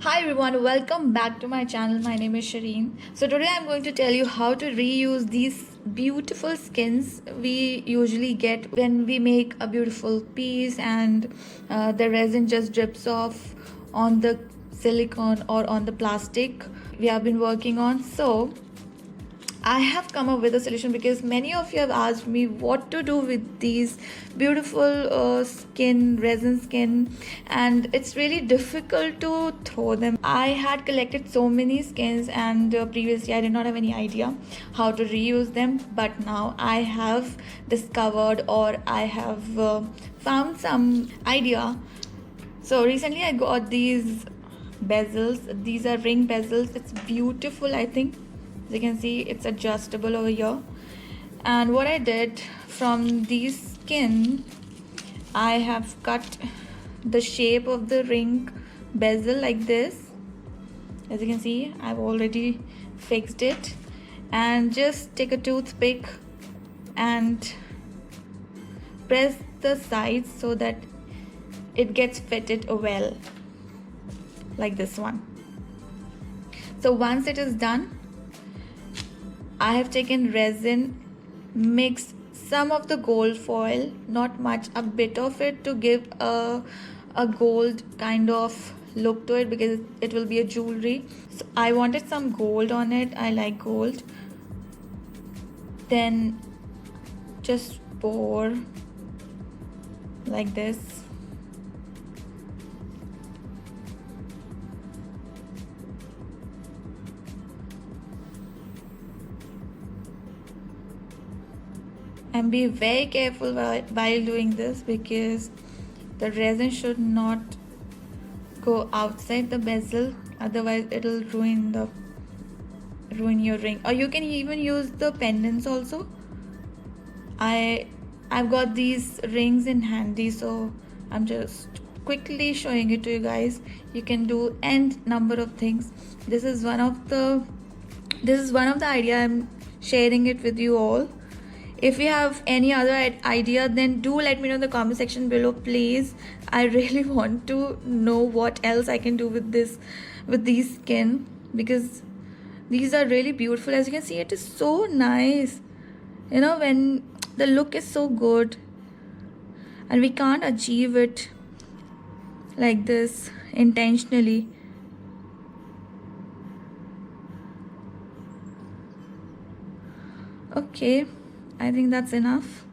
Hi everyone, welcome back to my channel. My name is Shireen. So today I'm going to tell you how to reuse these beautiful skins we usually get when we make a beautiful piece and the resin just drips off on the silicone or on the plastic we have been working on. So I have come up with a solution because many of you have asked me what to do with these beautiful resin skin, and it's really difficult to throw them. I had collected so many skins, and previously I did not have any idea how to reuse them, but now I have discovered or I have found some idea. So recently I got these bezels. These are ring bezels. It's beautiful, I think. As you can see, it's adjustable over here. And what I did, from these skin, I have cut the shape of the ring bezel like this. As you can see, I've already fixed it. And just take a toothpick and press the sides so that it gets fitted well, like this one. So once it is done, I have taken resin, mixed some of the gold foil, not much, a bit of it, to give a gold kind of look to it because it will be a jewelry. So I wanted some gold on it. I like gold. Then just pour like this. And be very careful while doing this because the resin should not go outside the bezel, otherwise it'll ruin your ring. Or you can even use the pendants also. I've got these rings in handy, so I'm just quickly showing it to you guys. You can do n number of things. This is one of the idea I'm sharing it with you all. If you have any other idea, then do let me know in the comment section below, please. I really want to know what else I can do with these skin, because these are really beautiful. As you can see, it is so nice, when the look is so good, and we can't achieve it like this intentionally. Okay, I think that's enough.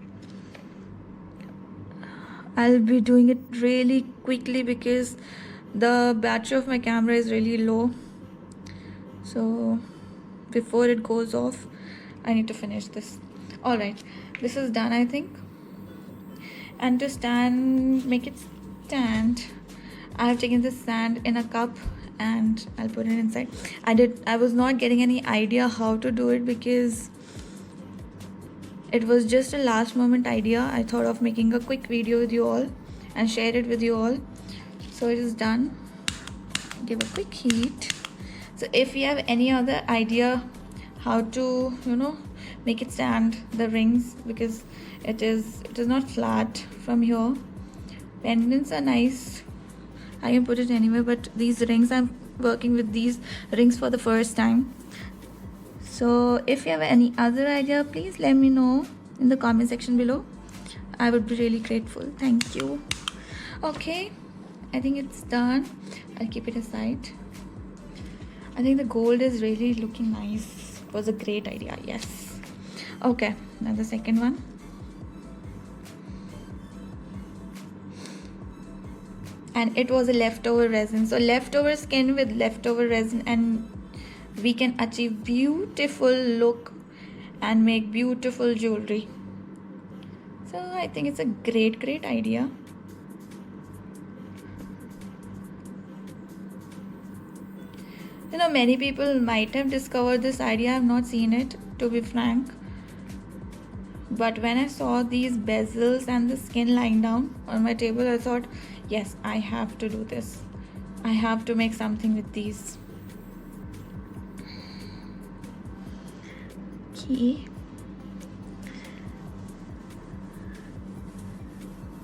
I'll be doing it really quickly because the battery of my camera is really low. So before it goes off, I need to finish this. Alright, this is done, I think. And to make it stand, I have taken this sand in a cup and I'll put it inside. I was not getting any idea how to do it because it was just a last moment idea. I thought of making a quick video with you all and share it with you all. So it is done. Give a quick heat. So if you have any other idea how to make it stand, the rings, because it is not flat from here. Pendants are nice, I can put it anywhere, but these rings, I'm working with these rings for the first time. So if you have any other idea, please let me know in the comment section below. I would be really grateful. Thank you. Okay, I think it's done. I'll keep it aside. I think the gold is really looking nice. It was a great idea. Yes. Okay, now the second one. And it was a leftover resin. So leftover skin with leftover resin, and we can achieve beautiful look and make beautiful jewelry. So I think it's a great idea. Many people might have discovered this idea. I have not seen it, to be frank, but when I saw these bezels and the skin lying down on my table, I thought, yes, I have to do this. I have to make something with these. Okay.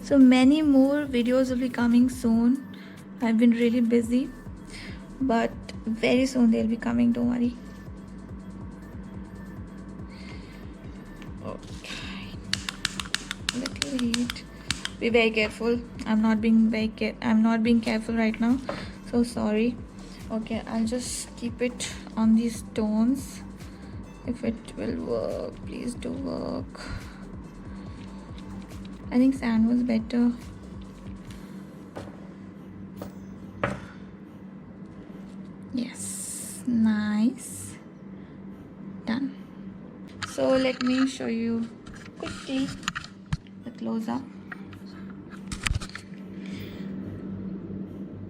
So many more videos will be coming soon. I've been really busy, but very soon they'll be coming, don't worry. Okay, little heat. Be very careful. I'm not being careful right now, so sorry. Okay, I'll just keep it on these stones. If it will work, please do work. I think sand was better. Yes, nice. Done. So let me show you quickly the close up.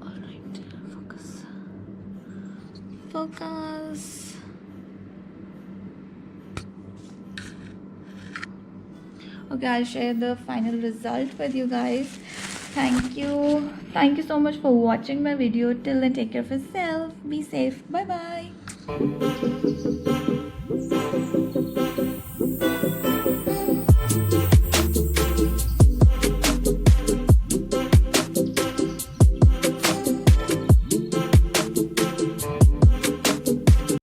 Alright, focus. Focus. Okay, I'll share the final result with you guys. Thank you so much for watching my video. Till then, take care of yourself, be safe, bye bye.